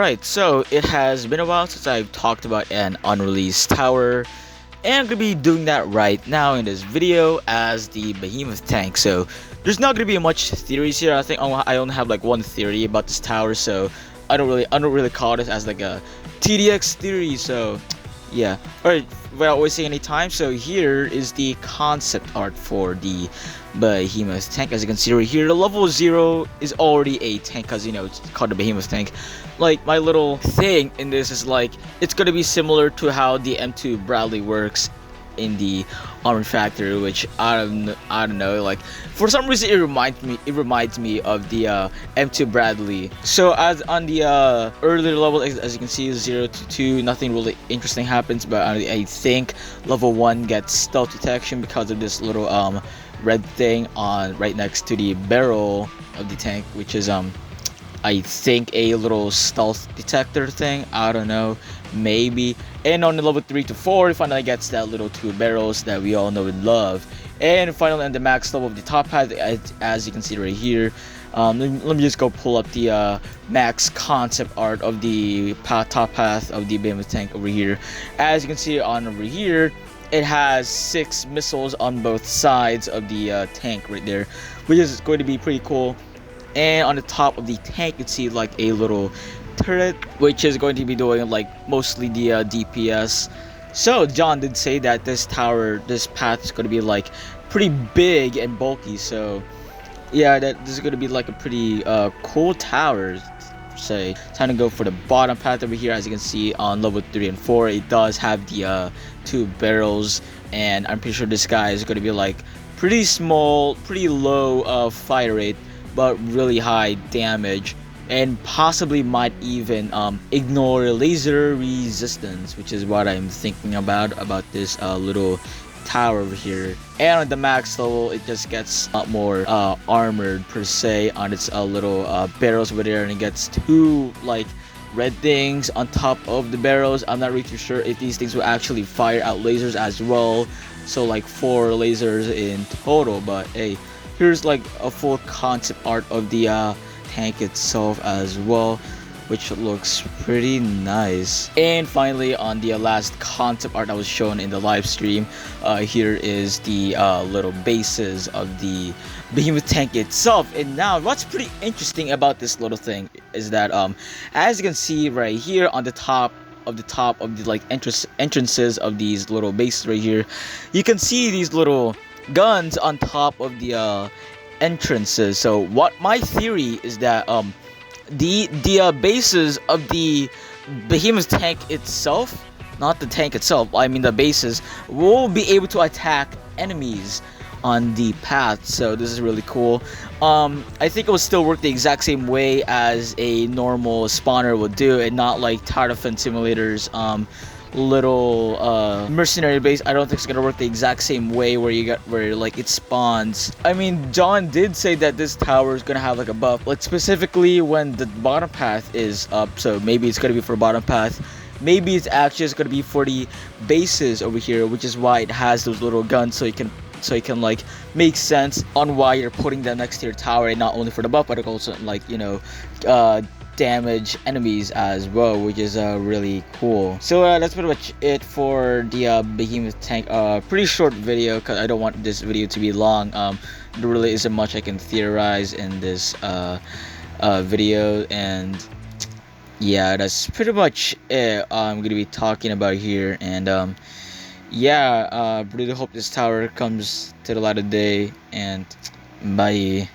Alright, so it has been a while since I've talked about an unreleased tower, and I'm going to be doing that right now in this video as the Behemoth tank. So there's not going to be much theories here. I think I only have like one theory about this tower, so I don't really call this as like a TDX theory. So yeah, alright, without wasting any time, so here is the concept art for the Behemoth tank. As you can see right here, the level 0 is already a tank because, you know, it's called the Behemoth tank. Like, my little thing in this is like, it's gonna be similar to how the M2 Bradley works in the Armor Factory, which I don't know, like, for some reason it reminds me of the M2 Bradley. So as on the earlier level, as you can see, 0 to 2, nothing really interesting happens, but I think level 1 gets stealth detection because of this little red thing on right next to the barrel of the tank, which is I think a little stealth detector thing. I don't know, maybe. And on the level 3 to 4, it finally gets that little 2 barrels that we all know and love. And finally on the max level of the top path, as you can see right here, let me just go pull up the max concept art of the top path of the Behemoth tank over here. As you can see on over here, it has 6 missiles on both sides of the tank right there, which is going to be pretty cool. And on the top of the tank, you see like a little turret, which is going to be doing like mostly the DPS. So John did say that this path is going to be like pretty big and bulky. So yeah, this is going to be like a pretty cool tower. Say, time to go for the bottom path over here. As you can see on level 3 and 4, it does have the 2 barrels, and I'm pretty sure this guy is going to be like pretty small, pretty low fire rate, but really high damage, and possibly might even ignore laser resistance, which is what I'm thinking about this little tower over here. And on the max level, it just gets a lot more armored per se on its little barrels over there, and it gets 2 like red things on top of the barrels. I'm not really too sure if these things will actually fire out lasers as well, so like 4 lasers in total. But hey, here's like a full concept art of the tank itself as well, which looks pretty nice. And finally, on the last concept art that was shown in the live stream, here is the little bases of the Behemoth tank itself. And now, what's pretty interesting about this little thing is that as you can see right here on the top of the like entrances of these little bases right here, you can see these little guns on top of the entrances. So what my theory is that the bases of the Behemoth tank itself, not the tank itself, I mean the bases, will be able to attack enemies on the path. So this is really cool. I think it will still work the exact same way as a normal spawner would do, and not like Tower Defense Simulator's little mercenary base. I don't think it's gonna work the exact same way where like it spawns. I mean, John did say that this tower is gonna have like a buff, like specifically when the bottom path is up. So maybe it's gonna be for bottom path, maybe it's actually just gonna be for the bases over here, which is why it has those little guns, so you can like make sense on why you're putting them next to your tower, and not only for the buff, but also like, you know, damage enemies as well, which is really cool. So that's pretty much it for the Behemoth tank. Pretty short video because I don't want this video to be long. There really isn't much I can theorize in this video, and yeah, that's pretty much it I'm gonna be talking about here. And yeah, really hope this tower comes to the light of day, and bye.